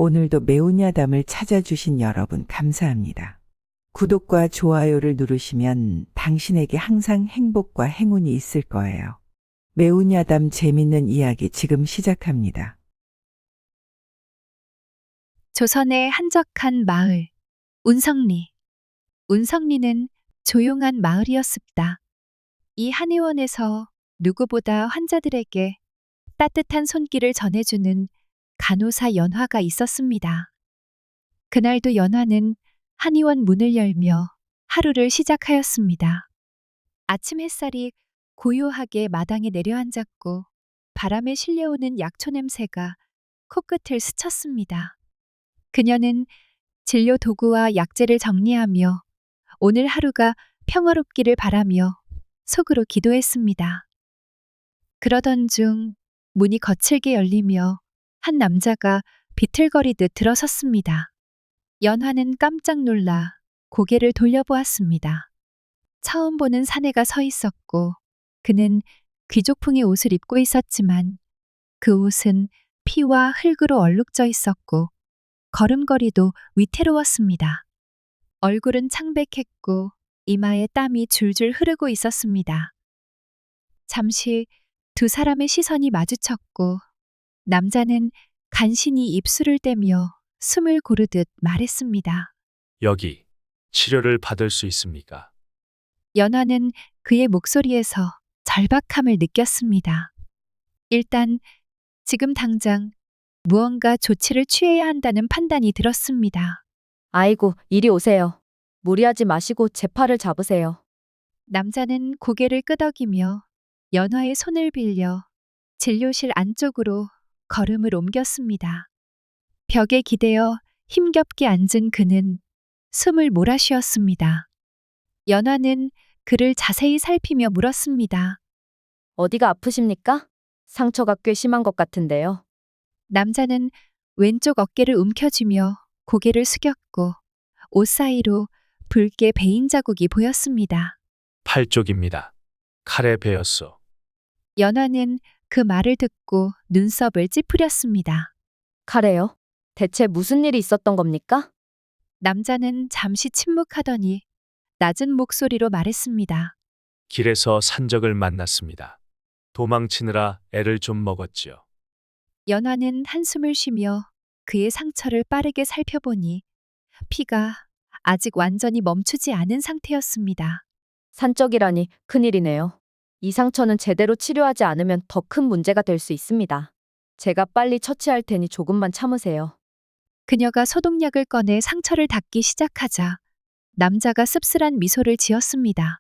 오늘도 매운 야담을 찾아주신 여러분 감사합니다. 구독과 좋아요를 누르시면 당신에게 항상 행복과 행운이 있을 거예요. 매운 야담 재밌는 이야기 지금 시작합니다. 조선의 한적한 마을, 운성리. 운성리는 조용한 마을이었습니다. 이 한의원에서 누구보다 환자들에게 따뜻한 손길을 전해주는 간호사 연화가 있었습니다. 그날도 연화는 한의원 문을 열며 하루를 시작하였습니다. 아침 햇살이 고요하게 마당에 내려앉았고 바람에 실려오는 약초 냄새가 코끝을 스쳤습니다. 그녀는 진료 도구와 약재를 정리하며 오늘 하루가 평화롭기를 바라며 속으로 기도했습니다. 그러던 중 문이 거칠게 열리며 한 남자가 비틀거리듯 들어섰습니다. 연화는 깜짝 놀라 고개를 돌려보았습니다. 처음 보는 사내가 서 있었고 그는 귀족풍의 옷을 입고 있었지만 그 옷은 피와 흙으로 얼룩져 있었고 걸음걸이도 위태로웠습니다. 얼굴은 창백했고 이마에 땀이 줄줄 흐르고 있었습니다. 잠시 두 사람의 시선이 마주쳤고 남자는 간신히 입술을 떼며 숨을 고르듯 말했습니다. 여기 치료를 받을 수 있습니까? 연화는 그의 목소리에서 절박함을 느꼈습니다. 일단 지금 당장 무언가 조치를 취해야 한다는 판단이 들었습니다. 아이고, 이리 오세요. 무리하지 마시고 제 팔을 잡으세요. 남자는 고개를 끄덕이며 연화의 손을 빌려 진료실 안쪽으로 걸음을 옮겼습니다. 벽에 기대어 힘겹게 앉은 그는 숨을 몰아쉬었습니다. 연화는 그를 자세히 살피며 물었습니다. 어디가 아프십니까? 상처가 꽤 심한 것 같은데요. 남자는 왼쪽 어깨를 움켜쥐며 고개를 숙였고 옷 사이로 붉게 베인 자국이 보였습니다. 팔 쪽입니다. 칼에 베었소. 연화는 그 말을 듣고 눈썹을 찌푸렸습니다. 칼에요? 대체 무슨 일이 있었던 겁니까? 남자는 잠시 침묵하더니 낮은 목소리로 말했습니다. 길에서 산적을 만났습니다. 도망치느라 애를 좀 먹었지요. 연화는 한숨을 쉬며 그의 상처를 빠르게 살펴보니 피가 아직 완전히 멈추지 않은 상태였습니다. 산적이라니 큰일이네요. 이 상처는 제대로 치료하지 않으면 더 큰 문제가 될 수 있습니다. 제가 빨리 처치할 테니 조금만 참으세요. 그녀가 소독약을 꺼내 상처를 닦기 시작하자 남자가 씁쓸한 미소를 지었습니다.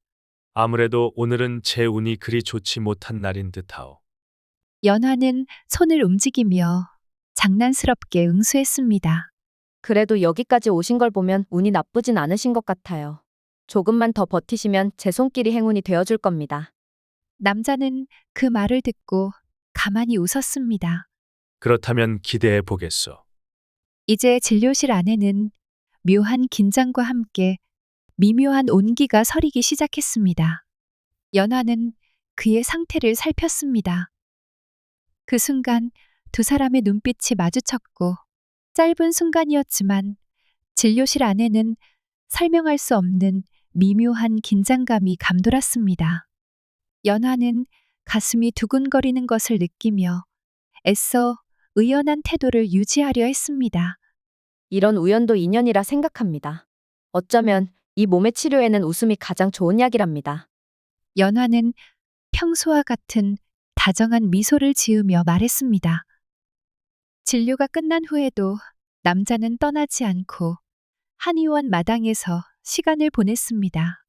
아무래도 오늘은 제 운이 그리 좋지 못한 날인 듯하오. 연화는 손을 움직이며 장난스럽게 응수했습니다. 그래도 여기까지 오신 걸 보면 운이 나쁘진 않으신 것 같아요. 조금만 더 버티시면 제 손길이 행운이 되어줄 겁니다. 남자는 그 말을 듣고 가만히 웃었습니다. 그렇다면 기대해 보겠소. 이제 진료실 안에는 묘한 긴장과 함께 미묘한 온기가 서리기 시작했습니다. 연화는 그의 상태를 살폈습니다. 그 순간 두 사람의 눈빛이 마주쳤고 짧은 순간이었지만 진료실 안에는 설명할 수 없는 미묘한 긴장감이 감돌았습니다. 연화는 가슴이 두근거리는 것을 느끼며 애써 의연한 태도를 유지하려 했습니다. 이런 우연도 인연이라 생각합니다. 어쩌면 이 몸의 치료에는 웃음이 가장 좋은 약이랍니다. 연화는 평소와 같은 다정한 미소를 지으며 말했습니다. 진료가 끝난 후에도 남자는 떠나지 않고 한의원 마당에서 시간을 보냈습니다.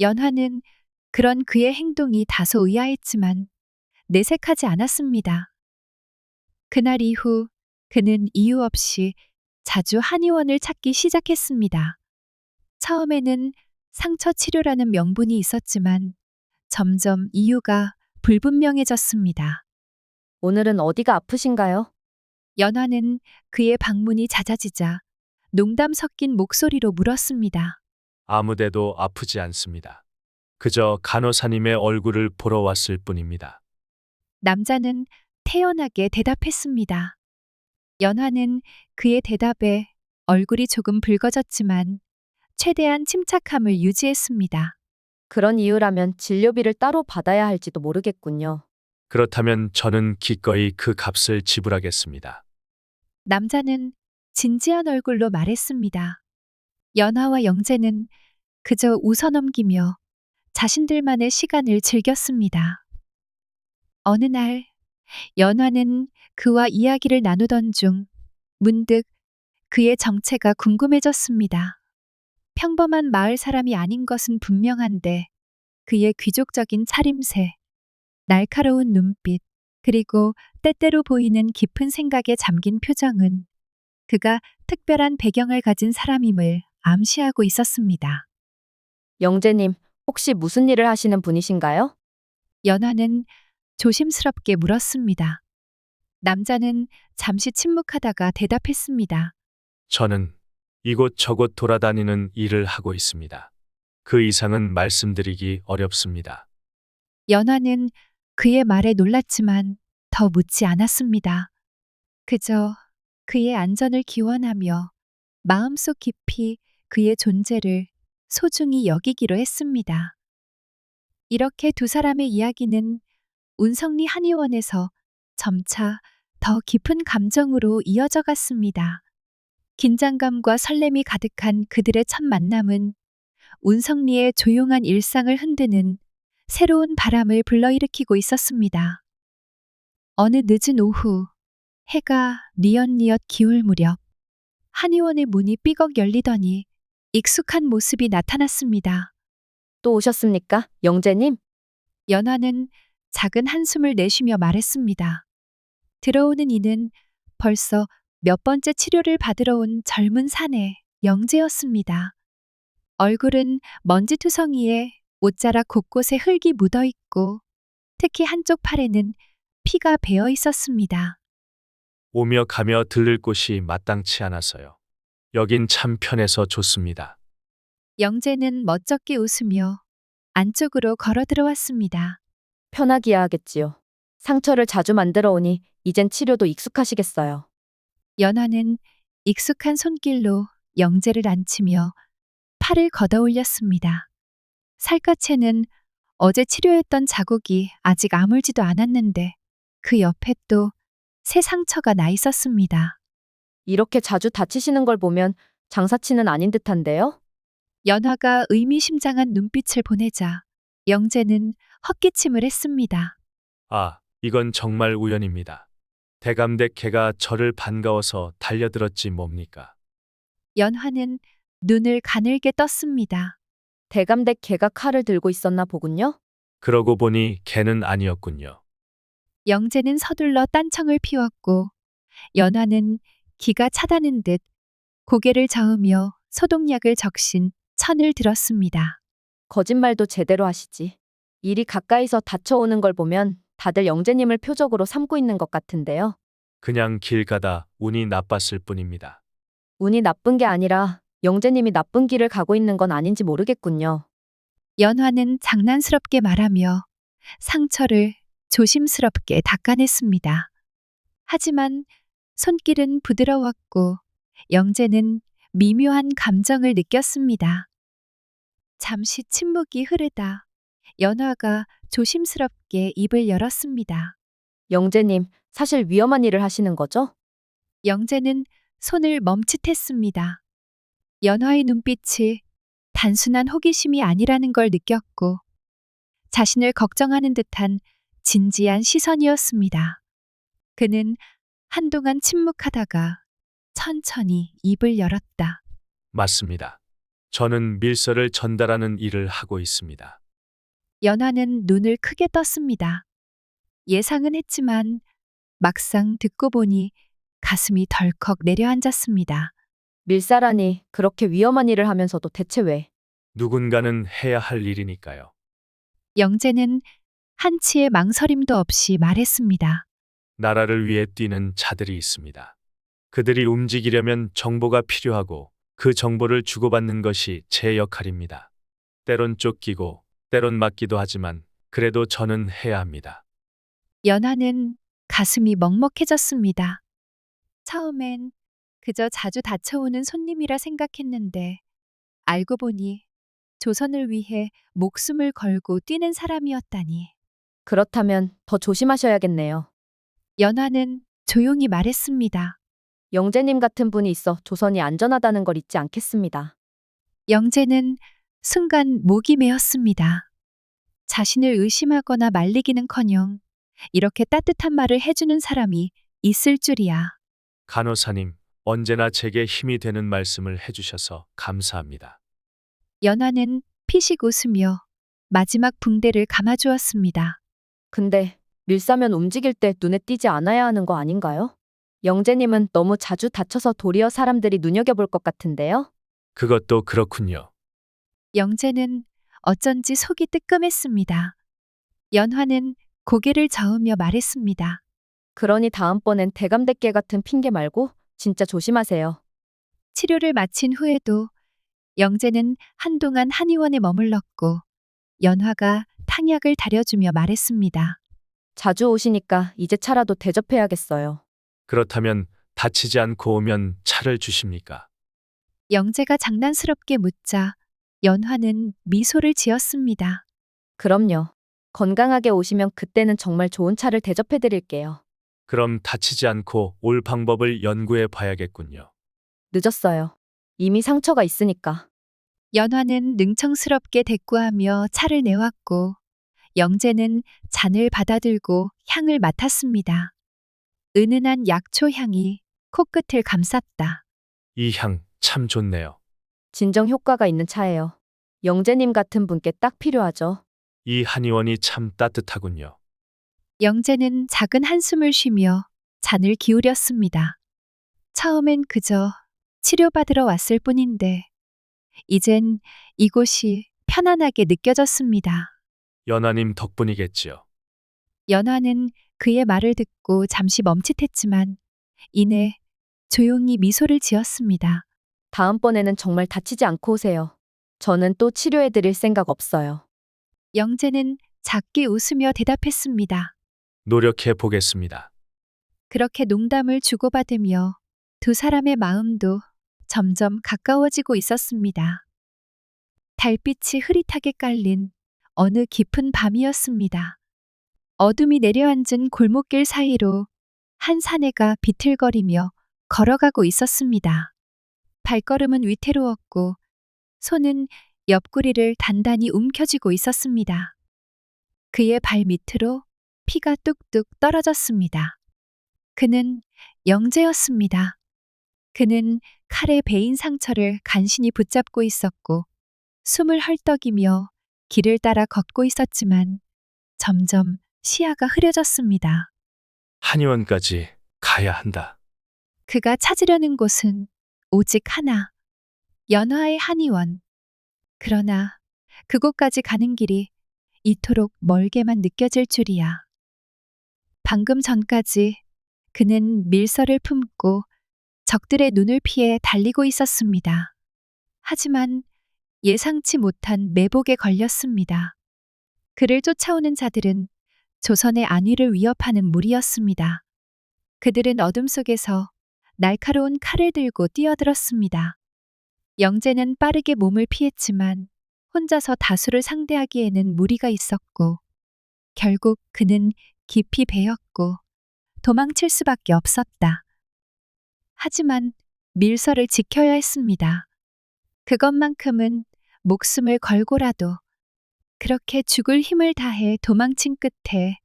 연화는 그런 그의 행동이 다소 의아했지만 내색하지 않았습니다. 그날 이후 그는 이유 없이 자주 한의원을 찾기 시작했습니다. 처음에는 상처 치료라는 명분이 있었지만 점점 이유가 불분명해졌습니다. 오늘은 어디가 아프신가요? 연화는 그의 방문이 잦아지자 농담 섞인 목소리로 물었습니다. 아무데도 아프지 않습니다. 그저 간호사님의 얼굴을 보러 왔을 뿐입니다. 남자는 태연하게 대답했습니다. 연화는 그의 대답에 얼굴이 조금 붉어졌지만 최대한 침착함을 유지했습니다. 그런 이유라면 진료비를 따로 받아야 할지도 모르겠군요. 그렇다면 저는 기꺼이 그 값을 지불하겠습니다. 남자는 진지한 얼굴로 말했습니다. 연화와 영재는 그저 웃어넘기며 자신들만의 시간을 즐겼습니다. 어느 날 연화는 그와 이야기를 나누던 중 문득 그의 정체가 궁금해졌습니다. 평범한 마을 사람이 아닌 것은 분명한데 그의 귀족적인 차림새, 날카로운 눈빛, 그리고 때때로 보이는 깊은 생각에 잠긴 표정은 그가 특별한 배경을 가진 사람임을 암시하고 있었습니다. 영재님, 혹시 무슨 일을 하시는 분이신가요? 연화는 조심스럽게 물었습니다. 남자는 잠시 침묵하다가 대답했습니다. 저는 이곳저곳 돌아다니는 일을 하고 있습니다. 그 이상은 말씀드리기 어렵습니다. 연화는 그의 말에 놀랐지만 더 묻지 않았습니다. 그저 그의 안전을 기원하며 마음속 깊이 그의 존재를 소중히 여기기로 했습니다. 이렇게 두 사람의 이야기는 운성리 한의원에서 점차 더 깊은 감정으로 이어져 갔습니다. 긴장감과 설렘이 가득한 그들의 첫 만남은 운성리의 조용한 일상을 흔드는 새로운 바람을 불러일으키고 있었습니다. 어느 늦은 오후, 해가 뉘엿뉘엿 기울 무렵, 한의원의 문이 삐걱 열리더니 익숙한 모습이 나타났습니다. 또 오셨습니까? 영재님? 연화는 작은 한숨을 내쉬며 말했습니다. 들어오는 이는 벌써 몇 번째 치료를 받으러 온 젊은 사내 영재였습니다. 얼굴은 먼지투성이에 옷자락 곳곳에 흙이 묻어 있고 특히 한쪽 팔에는 피가 배어 있었습니다. 오며 가며 들를 곳이 마땅치 않아서요. 여긴 참 편해서 좋습니다. 영재는 멋쩍게 웃으며 안쪽으로 걸어 들어왔습니다. 편하기야 하겠지요. 상처를 자주 만들어 오니 이젠 치료도 익숙하시겠어요. 연화는 익숙한 손길로 영재를 안치며 팔을 걷어 올렸습니다. 살갗에는 어제 치료했던 자국이 아직 아물지도 않았는데 그 옆에 또 새 상처가 나 있었습니다. 이렇게 자주 다치시는 걸 보면 장사치는 아닌 듯한데요? 연화가 의미심장한 눈빛을 보내자 영재는 헛기침을 했습니다. 아, 이건 정말 우연입니다. 대감댁 개가 저를 반가워서 달려들었지 뭡니까? 연화는 눈을 가늘게 떴습니다. 대감댁 개가 칼을 들고 있었나 보군요? 그러고 보니 개는 아니었군요. 영재는 서둘러 딴청을 피웠고 연화는 기가 차다는 듯 고개를 저으며 소독약을 적신 천을 들었습니다. 거짓말도 제대로 하시지. 일이 가까이서 닥쳐오는 걸 보면 다들 영재님을 표적으로 삼고 있는 것 같은데요. 그냥 길 가다 운이 나빴을 뿐입니다. 운이 나쁜 게 아니라 영재님이 나쁜 길을 가고 있는 건 아닌지 모르겠군요. 연화는 장난스럽게 말하며 상처를 조심스럽게 닦아냈습니다. 하지만 손길은 부드러웠고 영재는 미묘한 감정을 느꼈습니다. 잠시 침묵이 흐르다 연화가 조심스럽게 입을 열었습니다. 영재님, 사실 위험한 일을 하시는 거죠? 영재는 손을 멈칫했습니다. 연화의 눈빛이 단순한 호기심이 아니라는 걸 느꼈고 자신을 걱정하는 듯한 진지한 시선이었습니다. 그는 한동안 침묵하다가 천천히 입을 열었다. 맞습니다. 저는 밀서를 전달하는 일을 하고 있습니다. 연화는 눈을 크게 떴습니다. 예상은 했지만 막상 듣고 보니 가슴이 덜컥 내려앉았습니다. 밀사라니 그렇게 위험한 일을 하면서도 대체 왜? 누군가는 해야 할 일이니까요. 영재는 한치의 망설임도 없이 말했습니다. 나라를 위해 뛰는 자들이 있습니다. 그들이 움직이려면 정보가 필요하고 그 정보를 주고받는 것이 제 역할입니다. 때론 쫓기고 때론 맞기도 하지만 그래도 저는 해야 합니다. 연화는 가슴이 먹먹해졌습니다. 처음엔 그저 자주 다쳐오는 손님이라 생각했는데 알고 보니 조선을 위해 목숨을 걸고 뛰는 사람이었다니. 그렇다면 더 조심하셔야겠네요. 연화는 조용히 말했습니다. 영재님 같은 분이 있어 조선이 안전하다는 걸 잊지 않겠습니다. 영재는 순간 목이 메었습니다. 자신을 의심하거나 말리기는커녕 이렇게 따뜻한 말을 해주는 사람이 있을 줄이야. 간호사님, 언제나 제게 힘이 되는 말씀을 해주셔서 감사합니다. 연화는 피식 웃으며 마지막 붕대를 감아주었습니다. 근데 밀사면 움직일 때 눈에 띄지 않아야 하는 거 아닌가요? 영재님은 너무 자주 다쳐서 도리어 사람들이 눈여겨볼 것 같은데요? 그것도 그렇군요. 영재는 어쩐지 속이 뜨끔했습니다. 연화는 고개를 저으며 말했습니다. 그러니 다음번엔 대감대깨 같은 핑계 말고 진짜 조심하세요. 치료를 마친 후에도 영재는 한동안 한의원에 머물렀고 연화가 탕약을 다려주며 말했습니다. 자주 오시니까 이제 차라도 대접해야겠어요. 그렇다면 다치지 않고 오면 차를 주십니까? 영재가 장난스럽게 묻자 연화는 미소를 지었습니다. 그럼요. 건강하게 오시면 그때는 정말 좋은 차를 대접해드릴게요. 그럼 다치지 않고 올 방법을 연구해 봐야겠군요. 늦었어요. 이미 상처가 있으니까. 연화는 능청스럽게 대꾸하며 차를 내왔고 영재는 잔을 받아들고 향을 맡았습니다. 은은한 약초 향이 코끝을 감쌌다. 이 향 참 좋네요. 진정 효과가 있는 차예요. 영재님 같은 분께 딱 필요하죠. 이 한의원이 참 따뜻하군요. 영재는 작은 한숨을 쉬며 잔을 기울였습니다. 처음엔 그저 치료받으러 왔을 뿐인데 이젠 이곳이 편안하게 느껴졌습니다. 연하님 덕분이겠지요. 연화는 그의 말을 듣고 잠시 멈칫했지만 이내 조용히 미소를 지었습니다. 다음번에는 정말 다치지 않고 오세요. 저는 또 치료해드릴 생각 없어요. 영재는 작게 웃으며 대답했습니다. 노력해 보겠습니다. 그렇게 농담을 주고받으며 두 사람의 마음도 점점 가까워지고 있었습니다. 달빛이 흐릿하게 깔린 어느 깊은 밤이었습니다. 어둠이 내려앉은 골목길 사이로 한 사내가 비틀거리며 걸어가고 있었습니다. 발걸음은 위태로웠고 손은 옆구리를 단단히 움켜쥐고 있었습니다. 그의 발 밑으로 피가 뚝뚝 떨어졌습니다. 그는 영재였습니다. 그는 칼에 베인 상처를 간신히 붙잡고 있었고 숨을 헐떡이며 길을 따라 걷고 있었지만 점점 시야가 흐려졌습니다. 한의원까지 가야 한다. 그가 찾으려는 곳은 오직 하나, 연화의 한의원. 그러나 그곳까지 가는 길이 이토록 멀게만 느껴질 줄이야. 방금 전까지 그는 밀서를 품고 적들의 눈을 피해 달리고 있었습니다. 하지만 예상치 못한 매복에 걸렸습니다. 그를 쫓아오는 자들은 조선의 안위를 위협하는 무리였습니다. 그들은 어둠 속에서 날카로운 칼을 들고 뛰어들었습니다. 영재는 빠르게 몸을 피했지만 혼자서 다수를 상대하기에는 무리가 있었고 결국 그는 깊이 베였고 도망칠 수밖에 없었다. 하지만 밀서를 지켜야 했습니다. 그것만큼은 목숨을 걸고라도 그렇게 죽을 힘을 다해 도망친 끝에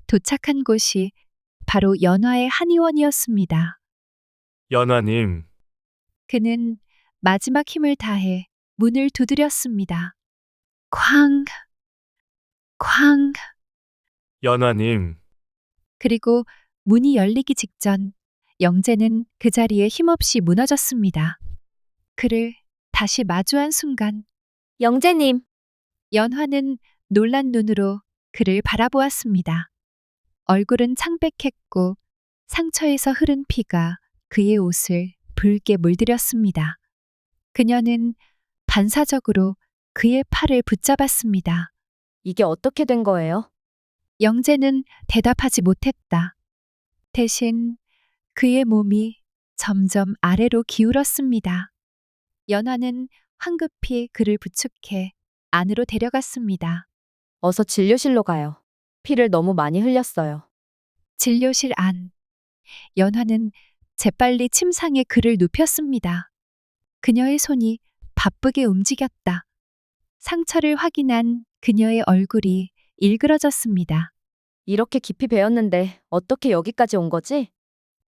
도착한 곳이 바로 연화의 한의원이었습니다. 연하님, 그는 마지막 힘을 다해 문을 두드렸습니다. 쾅! 쾅! 연하님, 그리고 문이 열리기 직전 영재는 그 자리에 힘없이 무너졌습니다. 그를 다시 마주한 순간 영재님, 연화는 놀란 눈으로 그를 바라보았습니다. 얼굴은 창백했고 상처에서 흐른 피가 그의 옷을 붉게 물들였습니다. 그녀는 반사적으로 그의 팔을 붙잡았습니다. 이게 어떻게 된 거예요? 영재는 대답하지 못했다. 대신 그의 몸이 점점 아래로 기울었습니다. 연화는 황급히 그를 부축해 안으로 데려갔습니다. 어서 진료실로 가요. 피를 너무 많이 흘렸어요. 진료실 안. 연화는 재빨리 침상에 그를 눕혔습니다. 그녀의 손이 바쁘게 움직였다. 상처를 확인한 그녀의 얼굴이 일그러졌습니다. 이렇게 깊이 베었는데 어떻게 여기까지 온 거지?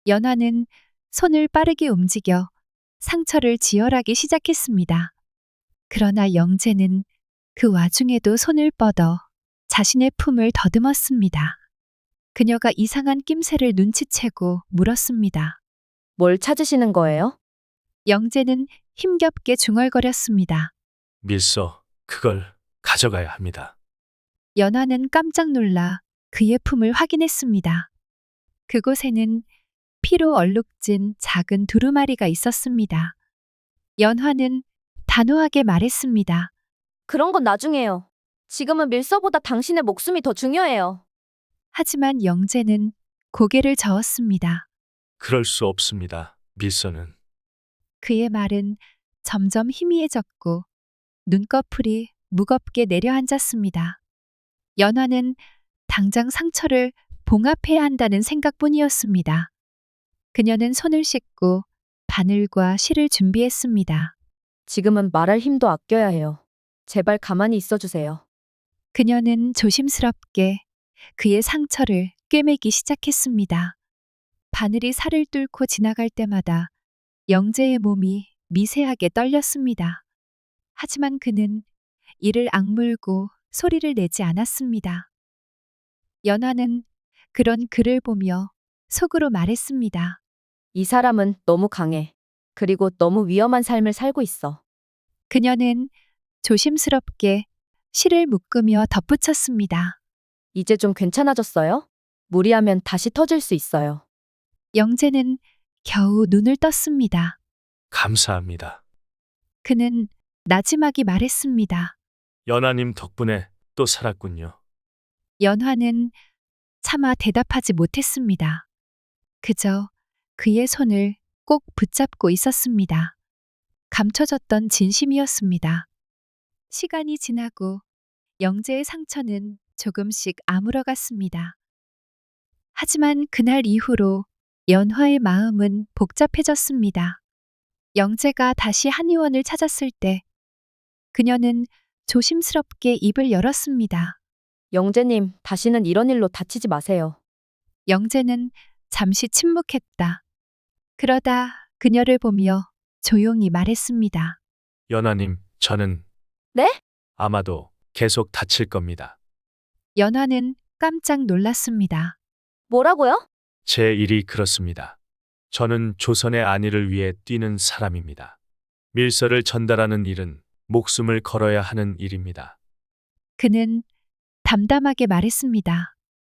연화는 손을 빠르게 움직여 상처를 지혈하기 시작했습니다. 그러나 영재는 그 와중에도 손을 뻗어 자신의 품을 더듬었습니다. 그녀가 이상한 낌새를 눈치채고 물었습니다. 뭘 찾으시는 거예요? 영재는 힘겹게 중얼거렸습니다. 밀서, 그걸 가져가야 합니다. 연화는 깜짝 놀라 그의 품을 확인했습니다. 그곳에는 피로 얼룩진 작은 두루마리가 있었습니다. 연화는 단호하게 말했습니다. 그런 건 나중에요. 지금은 밀서보다 당신의 목숨이 더 중요해요. 하지만 영재는 고개를 저었습니다. 그럴 수 없습니다. 밀서는. 그의 말은 점점 희미해졌고 눈꺼풀이 무겁게 내려앉았습니다. 연화는 당장 상처를 봉합해야 한다는 생각뿐이었습니다. 그녀는 손을 씻고 바늘과 실을 준비했습니다. 지금은 말할 힘도 아껴야 해요. 제발 가만히 있어 주세요. 그녀는 조심스럽게 그의 상처를 꿰매기 시작했습니다. 바늘이 살을 뚫고 지나갈 때마다 영재의 몸이 미세하게 떨렸습니다. 하지만 그는 이를 악물고 소리를 내지 않았습니다. 연화는 그런 그를 보며 속으로 말했습니다. 이 사람은 너무 강해. 그리고 너무 위험한 삶을 살고 있어. 그녀는 조심스럽게 실을 묶으며 덧붙였습니다. 이제 좀 괜찮아졌어요? 무리하면 다시 터질 수 있어요. 영재는 겨우 눈을 떴습니다. 감사합니다. 그는 나지막이 말했습니다. 연하님 덕분에 또 살았군요. 연화는 차마 대답하지 못했습니다. 그저 그의 손을 꼭 붙잡고 있었습니다. 감춰졌던 진심이었습니다. 시간이 지나고 영재의 상처는 조금씩 아물어갔습니다. 하지만 그날 이후로 연화의 마음은 복잡해졌습니다. 영재가 다시 한의원을 찾았을 때 그녀는 조심스럽게 입을 열었습니다. 영재님, 다시는 이런 일로 다치지 마세요. 영재는 잠시 침묵했다. 그러다 그녀를 보며 조용히 말했습니다. 연하님, 저는 네? 아마도 계속 다칠 겁니다. 연화는 깜짝 놀랐습니다. 뭐라고요? 제 일이 그렇습니다. 저는 조선의 안위를 위해 뛰는 사람입니다. 밀서를 전달하는 일은 목숨을 걸어야 하는 일입니다. 그는 담담하게 말했습니다.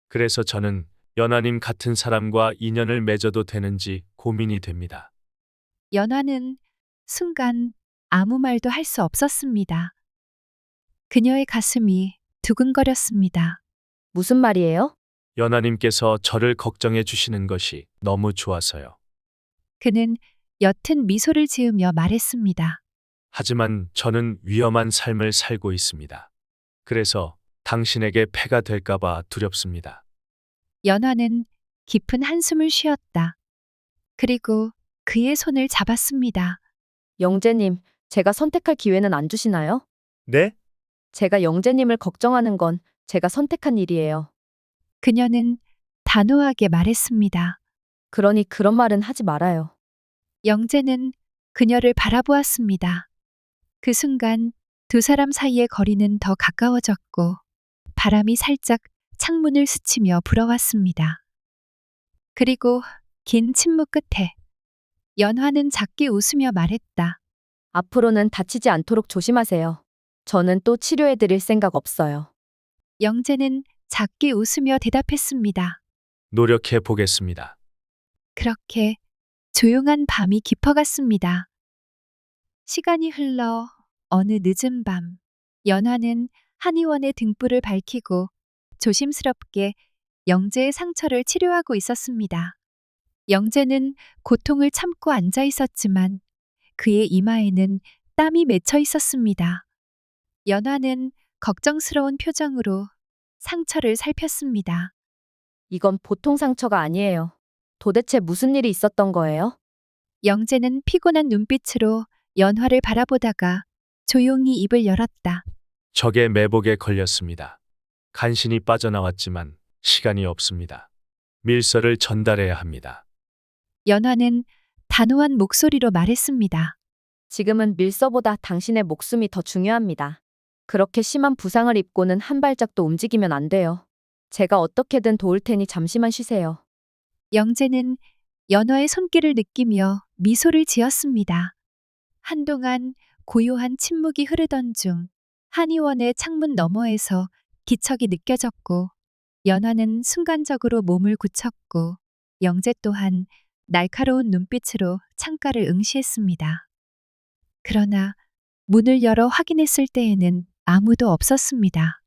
그래서 저는 연하님 같은 사람과 인연을 맺어도 되는지 고민이 됩니다. 연화는 순간 아무 말도 할 수 없었습니다. 그녀의 가슴이 두근거렸습니다. 무슨 말이에요? 연하님께서 저를 걱정해 주시는 것이 너무 좋아서요. 그는 옅은 미소를 지으며 말했습니다. 하지만 저는 위험한 삶을 살고 있습니다. 그래서 당신에게 폐가 될까봐 두렵습니다. 연화는 깊은 한숨을 쉬었다. 그리고 그의 손을 잡았습니다. 영재님, 제가 선택할 기회는 안 주시나요? 네? 제가 영재님을 걱정하는 건 제가 선택한 일이에요. 그녀는 단호하게 말했습니다. 그러니 그런 말은 하지 말아요. 영재는 그녀를 바라보았습니다. 그 순간 두 사람 사이의 거리는 더 가까워졌고 바람이 살짝 창문을 스치며 불어왔습니다. 그리고 긴 침묵 끝에 연화는 작게 웃으며 말했다. 앞으로는 다치지 않도록 조심하세요. 저는 또 치료해 드릴 생각 없어요. 영재는 작게 웃으며 대답했습니다. 노력해 보겠습니다. 그렇게 조용한 밤이 깊어갔습니다. 시간이 흘러 어느 늦은 밤, 연화는 한의원의 등불을 밝히고 조심스럽게 영재의 상처를 치료하고 있었습니다. 영재는 고통을 참고 앉아 있었지만 그의 이마에는 땀이 맺혀 있었습니다. 연화는 걱정스러운 표정으로 상처를 살폈습니다. 이건 보통 상처가 아니에요. 도대체 무슨 일이 있었던 거예요? 영재는 피곤한 눈빛으로 연화를 바라보다가 조용히 입을 열었다. 적의 매복에 걸렸습니다. 간신히 빠져나왔지만 시간이 없습니다. 밀서를 전달해야 합니다. 연화는 단호한 목소리로 말했습니다. 지금은 밀서보다 당신의 목숨이 더 중요합니다. 그렇게 심한 부상을 입고는 한 발짝도 움직이면 안 돼요. 제가 어떻게든 도울 테니 잠시만 쉬세요. 영재는 연화의 손길을 느끼며 미소를 지었습니다. 한동안 고요한 침묵이 흐르던 중 한의원의 창문 너머에서 기척이 느껴졌고 연화는 순간적으로 몸을 굳혔고 영재 또한 날카로운 눈빛으로 창가를 응시했습니다. 그러나 문을 열어 확인했을 때에는 아무도 없었습니다.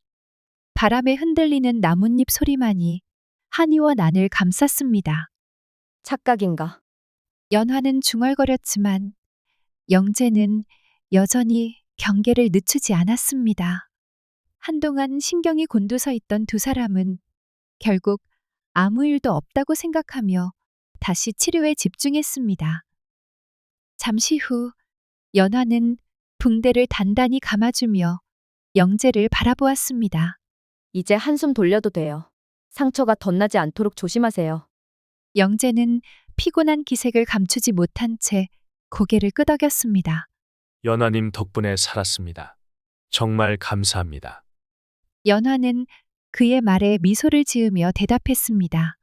바람에 흔들리는 나뭇잎 소리만이 한의원 안을 감쌌습니다. 착각인가? 연화는 중얼거렸지만 영재는 여전히 경계를 늦추지 않았습니다. 한동안 신경이 곤두서 있던 두 사람은 결국 아무 일도 없다고 생각하며 다시 치료에 집중했습니다. 잠시 후 연화는 붕대를 단단히 감아주며 영재를 바라보았습니다. 이제 한숨 돌려도 돼요. 상처가 덧나지 않도록 조심하세요. 영재는 피곤한 기색을 감추지 못한 채 고개를 끄덕였습니다. 연화님 덕분에 살았습니다. 정말 감사합니다. 연화는 그의 말에 미소를 지으며 대답했습니다.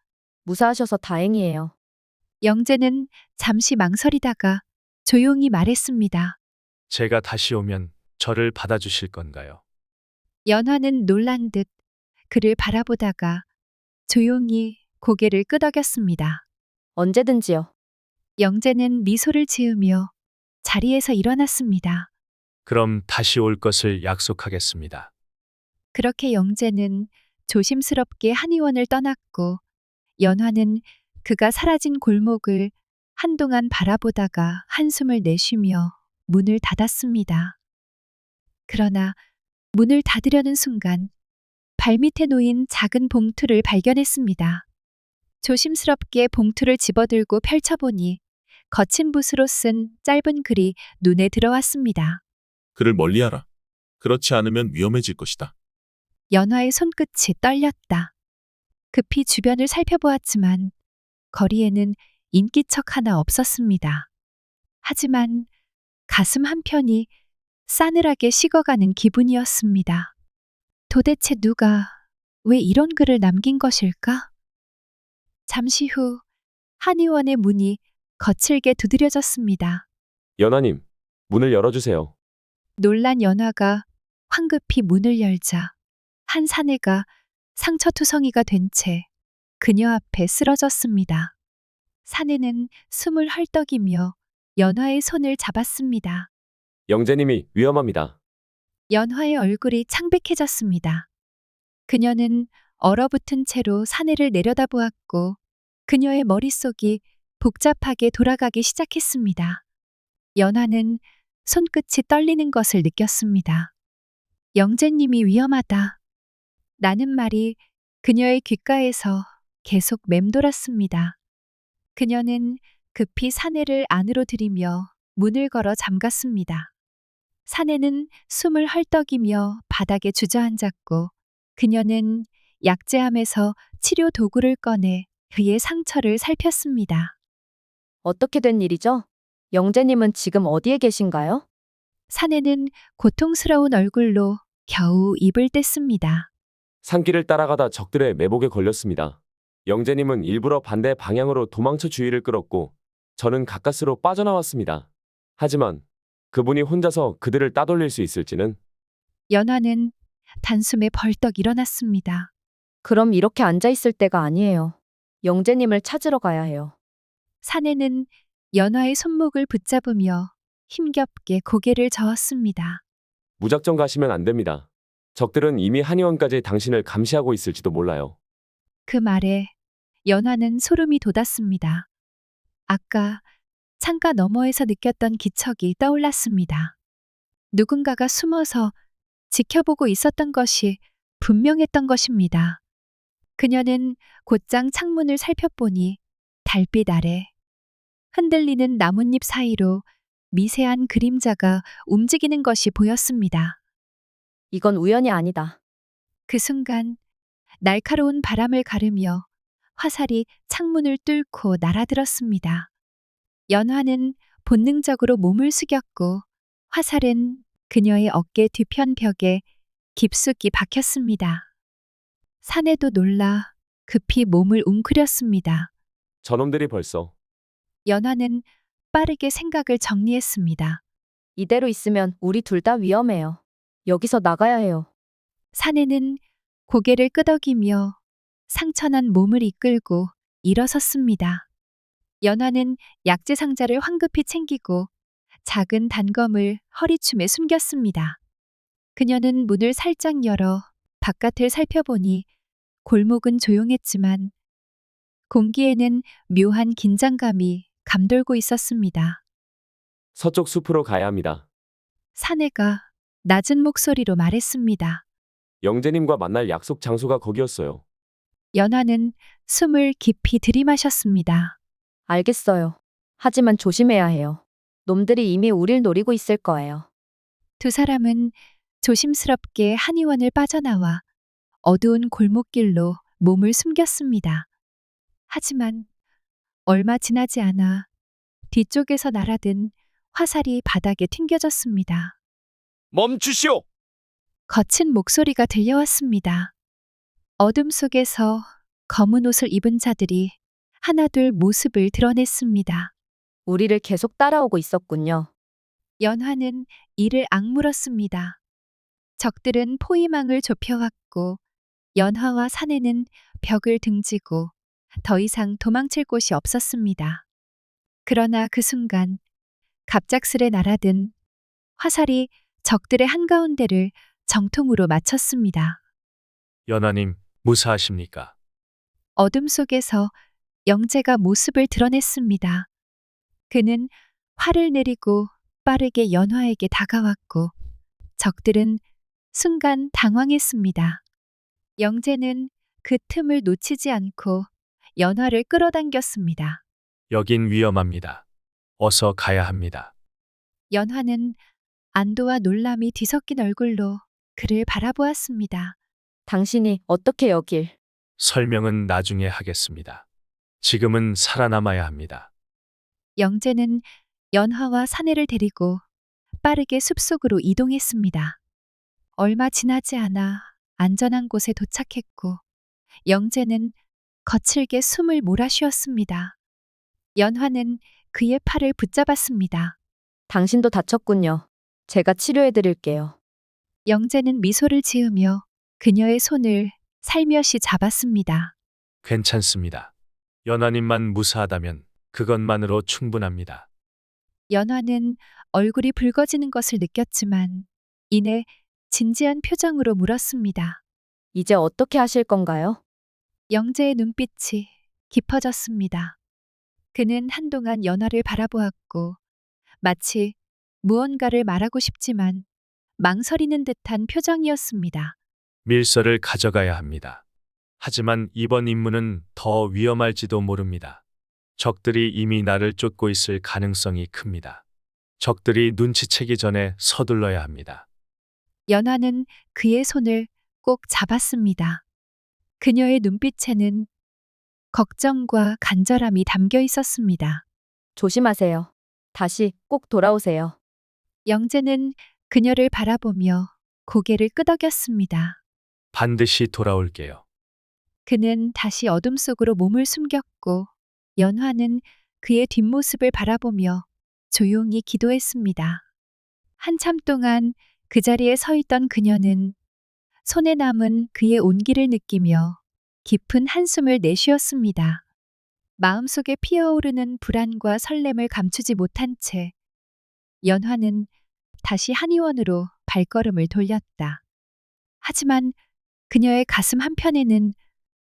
무사하셔서 다행이에요. 영재는 잠시 망설이다가 조용히 말했습니다. 제가 다시 오면 저를 받아주실 건가요? 연화는 놀란 듯 그를 바라보다가 조용히 고개를 끄덕였습니다. 언제든지요. 영재는 미소를 지으며 자리에서 일어났습니다. 그럼 다시 올 것을 약속하겠습니다. 그렇게 영재는 조심스럽게 한의원을 떠났고 연화는 그가 사라진 골목을 한동안 바라보다가 한숨을 내쉬며 문을 닫았습니다. 그러나 문을 닫으려는 순간 발밑에 놓인 작은 봉투를 발견했습니다. 조심스럽게 봉투를 집어들고 펼쳐보니 거친 붓으로 쓴 짧은 글이 눈에 들어왔습니다. 그를 멀리하라. 그렇지 않으면 위험해질 것이다. 연화의 손끝이 떨렸다. 급히 주변을 살펴보았지만 거리에는 인기척 하나 없었습니다. 하지만 가슴 한편이 싸늘하게 식어가는 기분이었습니다. 도대체 누가 왜 이런 글을 남긴 것일까? 잠시 후 한의원의 문이 거칠게 두드려졌습니다. 연하님, 문을 열어주세요. 놀란 연화가 황급히 문을 열자 한 사내가 상처투성이가 된 채 그녀 앞에 쓰러졌습니다. 사내는 숨을 헐떡이며 연화의 손을 잡았습니다. 영재님이 위험합니다. 연화의 얼굴이 창백해졌습니다. 그녀는 얼어붙은 채로 사내를 내려다보았고 그녀의 머릿속이 복잡하게 돌아가기 시작했습니다. 연화는 손끝이 떨리는 것을 느꼈습니다. 영재님이 위험하다. 라는 말이 그녀의 귓가에서 계속 맴돌았습니다. 그녀는 급히 사내를 안으로 들이며 문을 걸어 잠갔습니다. 사내는 숨을 헐떡이며 바닥에 주저앉았고 그녀는 약재함에서 치료 도구를 꺼내 그의 상처를 살폈습니다. 어떻게 된 일이죠? 영재님은 지금 어디에 계신가요? 사내는 고통스러운 얼굴로 겨우 입을 뗐습니다. 산길을 따라가다 적들의 매복에 걸렸습니다. 영재님은 일부러 반대 방향으로 도망쳐 주의를 끌었고 저는 가까스로 빠져나왔습니다. 하지만 그분이 혼자서 그들을 따돌릴 수 있을지는. 연화는 단숨에 벌떡 일어났습니다. 그럼 이렇게 앉아 있을 때가 아니에요. 영재님을 찾으러 가야 해요. 사내는 연화의 손목을 붙잡으며 힘겹게 고개를 저었습니다. 무작정 가시면 안 됩니다. 적들은 이미 한의원까지 당신을 감시하고 있을지도 몰라요. 그 말에 연화는 소름이 돋았습니다. 아까 창가 너머에서 느꼈던 기척이 떠올랐습니다. 누군가가 숨어서 지켜보고 있었던 것이 분명했던 것입니다. 그녀는 곧장 창문을 살펴보니 달빛 아래 흔들리는 나뭇잎 사이로 미세한 그림자가 움직이는 것이 보였습니다. 이건 우연이 아니다. 그 순간 날카로운 바람을 가르며 화살이 창문을 뚫고 날아들었습니다. 연화는 본능적으로 몸을 숙였고 화살은 그녀의 어깨 뒤편 벽에 깊숙이 박혔습니다. 사내도 놀라 급히 몸을 웅크렸습니다. 저놈들이 벌써 연화는 빠르게 생각을 정리했습니다. 이대로 있으면 우리 둘 다 위험해요. 여기서 나가야 해요. 사내는 고개를 끄덕이며 상처난 몸을 이끌고 일어섰습니다. 연화는 약재 상자를 황급히 챙기고 작은 단검을 허리춤에 숨겼습니다. 그녀는 문을 살짝 열어 바깥을 살펴보니 골목은 조용했지만 공기에는 묘한 긴장감이 감돌고 있었습니다. 서쪽 숲으로 가야 합니다. 사내가 낮은 목소리로 말했습니다. 영재님과 만날 약속 장소가 거기였어요. 연화는 숨을 깊이 들이마셨습니다. 알겠어요. 하지만 조심해야 해요. 놈들이 이미 우릴 노리고 있을 거예요. 두 사람은 조심스럽게 한의원을 빠져나와 어두운 골목길로 몸을 숨겼습니다. 하지만 얼마 지나지 않아 뒤쪽에서 날아든 화살이 바닥에 튕겨졌습니다. 멈추시오! 거친 목소리가 들려왔습니다. 어둠 속에서 검은 옷을 입은 자들이 하나둘 모습을 드러냈습니다. 우리를 계속 따라오고 있었군요. 연화는 이를 악물었습니다. 적들은 포위망을 좁혀왔고 연화와 사내는 벽을 등지고 더 이상 도망칠 곳이 없었습니다. 그러나 그 순간 갑작스레 날아든 화살이 적들의 한가운데를 정통으로 맞췄습니다. 연하님, 무사하십니까? 어둠 속에서 영재가 모습을 드러냈습니다. 그는 활을 내리고 빠르게 연화에게 다가왔고 적들은 순간 당황했습니다. 영재는 그 틈을 놓치지 않고 연화를 끌어당겼습니다. 여긴 위험합니다. 어서 가야 합니다. 연화는 안도와 놀람이 뒤섞인 얼굴로 그를 바라보았습니다. 당신이 어떻게 여길? 설명은 나중에 하겠습니다. 지금은 살아남아야 합니다. 영재는 연화와 사내를 데리고 빠르게 숲속으로 이동했습니다. 얼마 지나지 않아 안전한 곳에 도착했고 영재는 거칠게 숨을 몰아쉬었습니다. 연화는 그의 팔을 붙잡았습니다. 당신도 다쳤군요. 제가 치료해 드릴게요. 영재는 미소를 지으며 그녀의 손을 살며시 잡았습니다. 괜찮습니다. 연하님만 무사하다면 그것만으로 충분합니다. 연화는 얼굴이 붉어지는 것을 느꼈지만 이내 진지한 표정으로 물었습니다. 이제 어떻게 하실 건가요? 영재의 눈빛이 깊어졌습니다. 그는 한동안 연화를 바라보았고 마치 무언가를 말하고 싶지만 망설이는 듯한 표정이었습니다. 밀서를 가져가야 합니다. 하지만 이번 임무는 더 위험할지도 모릅니다. 적들이 이미 나를 쫓고 있을 가능성이 큽니다. 적들이 눈치채기 전에 서둘러야 합니다. 연화는 그의 손을 꼭 잡았습니다. 그녀의 눈빛에는 걱정과 간절함이 담겨 있었습니다. 조심하세요. 다시 꼭 돌아오세요. 영재는 그녀를 바라보며 고개를 끄덕였습니다. 반드시 돌아올게요. 그는 다시 어둠 속으로 몸을 숨겼고 연화는 그의 뒷모습을 바라보며 조용히 기도했습니다. 한참 동안 그 자리에 서 있던 그녀는 손에 남은 그의 온기를 느끼며 깊은 한숨을 내쉬었습니다. 마음속에 피어오르는 불안과 설렘을 감추지 못한 채 연화는 다시 한의원으로 발걸음을 돌렸다. 하지만 그녀의 가슴 한편에는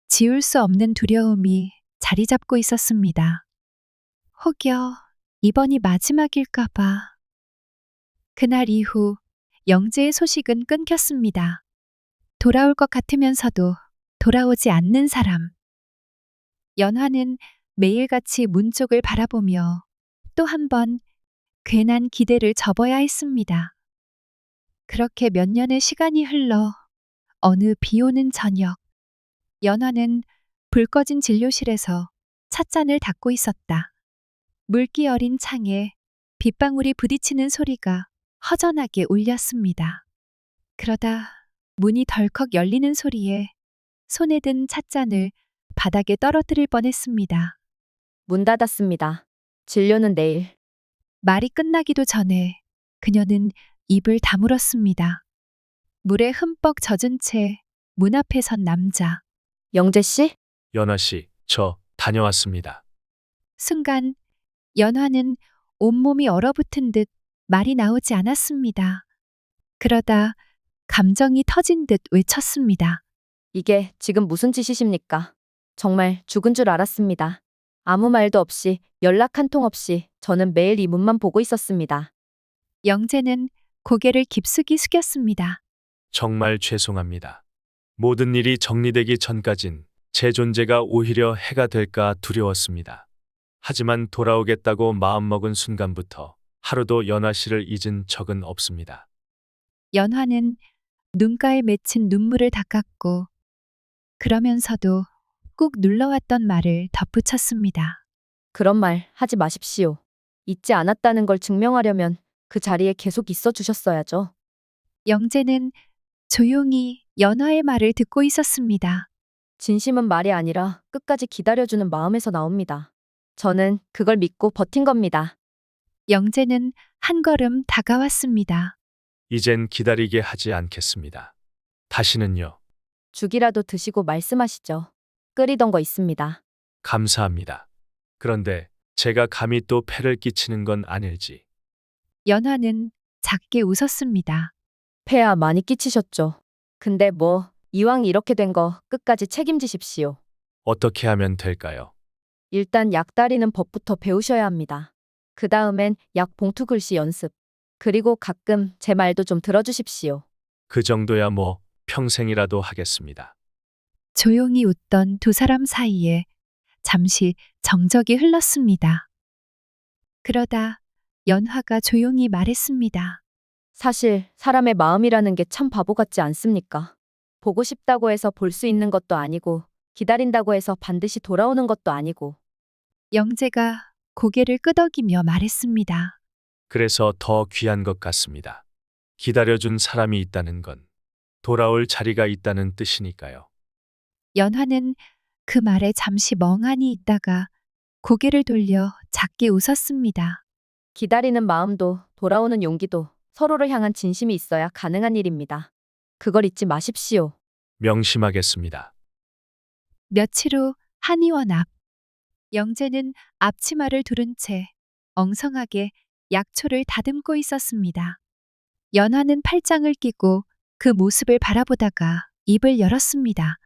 지울 수 없는 두려움이 자리 잡고 있었습니다. 혹여 이번이 마지막일까봐. 그날 이후 영재의 소식은 끊겼습니다. 돌아올 것 같으면서도 돌아오지 않는 사람. 연화는 매일같이 문 쪽을 바라보며 또 한 번 괜한 기대를 접어야 했습니다. 그렇게 몇 년의 시간이 흘러 어느 비 오는 저녁, 연화는 불 꺼진 진료실에서 찻잔을 닦고 있었다. 물기 어린 창에 빗방울이 부딪히는 소리가 허전하게 울렸습니다. 그러다 문이 덜컥 열리는 소리에 손에 든 찻잔을 바닥에 떨어뜨릴 뻔했습니다. 문 닫았습니다. 진료는 내일. 말이 끝나기도 전에 그녀는 입을 다물었습니다. 물에 흠뻑 젖은 채 문 앞에 선 남자. 영재 씨? 연아 씨, 저 다녀왔습니다. 순간 연화는 온몸이 얼어붙은 듯 말이 나오지 않았습니다. 그러다 감정이 터진 듯 외쳤습니다. 이게 지금 무슨 짓이십니까? 정말 죽은 줄 알았습니다. 아무 말도 없이 연락 한 통 없이 저는 매일 이 문만 보고 있었습니다. 영재는 고개를 깊숙이 숙였습니다. 정말 죄송합니다. 모든 일이 정리되기 전까진 제 존재가 오히려 해가 될까 두려웠습니다. 하지만 돌아오겠다고 마음먹은 순간부터 하루도 연아 씨를 잊은 적은 없습니다. 연화는 눈가에 맺힌 눈물을 닦았고 그러면서도 꾹 눌러왔던 말을 덧붙였습니다. 그런 말 하지 마십시오. 잊지 않았다는 걸 증명하려면 그 자리에 계속 있어 주셨어야죠. 영재는 조용히 연화의 말을 듣고 있었습니다. 진심은 말이 아니라 끝까지 기다려주는 마음에서 나옵니다. 저는 그걸 믿고 버틴 겁니다. 영재는 한 걸음 다가왔습니다. 이젠 기다리게 하지 않겠습니다. 다시는요. 죽이라도 드시고 말씀하시죠. 끓이던 거 있습니다. 감사합니다. 그런데 제가 감히 또 폐를 끼치는 건 아닐지. 연화는 작게 웃었습니다. 폐야 많이 끼치셨죠. 근데 뭐 이왕 이렇게 된 거 끝까지 책임지십시오. 어떻게 하면 될까요? 일단 약 다리는 법부터 배우셔야 합니다. 그 다음엔 약 봉투 글씨 연습. 그리고 가끔 제 말도 좀 들어주십시오. 그 정도야 뭐 평생이라도 하겠습니다. 조용히 웃던 두 사람 사이에 잠시 정적이 흘렀습니다. 그러다 연화가 조용히 말했습니다. 사실 사람의 마음이라는 게 참 바보 같지 않습니까? 보고 싶다고 해서 볼 수 있는 것도 아니고 기다린다고 해서 반드시 돌아오는 것도 아니고. 영재가 고개를 끄덕이며 말했습니다. 그래서 더 귀한 것 같습니다. 기다려준 사람이 있다는 건 돌아올 자리가 있다는 뜻이니까요. 연화는 그 말에 잠시 멍하니 있다가 고개를 돌려 작게 웃었습니다. 기다리는 마음도 돌아오는 용기도 서로를 향한 진심이 있어야 가능한 일입니다. 그걸 잊지 마십시오. 명심하겠습니다. 며칠 후 한의원 앞. 영재는 앞치마를 두른 채 엉성하게 약초를 다듬고 있었습니다. 연화는 팔짱을 끼고 그 모습을 바라보다가 입을 열었습니다.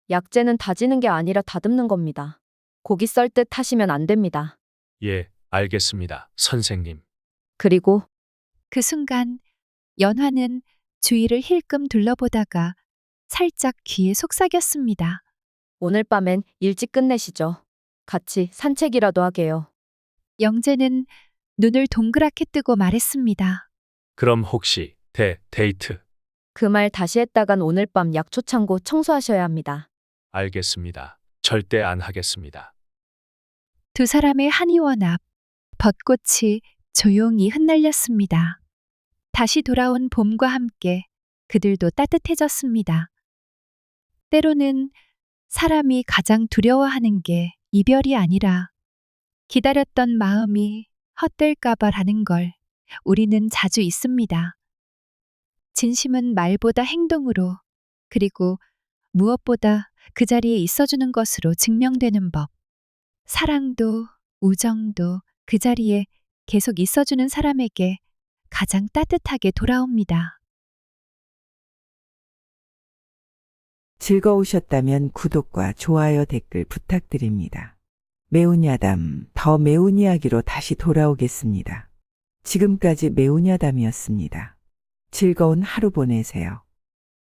약재는 다지는 게 아니라 다듬는 겁니다. 고기 썰 듯 하시면 안 됩니다. 예, 알겠습니다. 선생님. 그리고 그 순간 연화는 주위를 힐끔 둘러보다가 살짝 귀에 속삭였습니다. 오늘 밤엔 일찍 끝내시죠. 같이 산책이라도 하게요. 영재는 눈을 동그랗게 뜨고 말했습니다. 그럼 혹시 데이트? 그 말 다시 했다간 오늘 밤 약초 창고 청소하셔야 합니다. 알겠습니다. 절대 안 하겠습니다. 두 사람의 한의원 앞 벚꽃이 조용히 흩날렸습니다. 다시 돌아온 봄과 함께 그들도 따뜻해졌습니다. 때로는 사람이 가장 두려워하는 게 이별이 아니라 기다렸던 마음이 헛될까봐라는 걸 우리는 자주 잊습니다. 진심은 말보다 행동으로 그리고 무엇보다 그 자리에 있어주는 것으로 증명되는 법. 사랑도 우정도 그 자리에 계속 있어주는 사람에게 가장 따뜻하게 돌아옵니다. 즐거우셨다면 구독과 좋아요 댓글 부탁드립니다. 매운 야담, 더 매운 이야기로 다시 돌아오겠습니다. 지금까지 매운 야담이었습니다. 즐거운 하루 보내세요.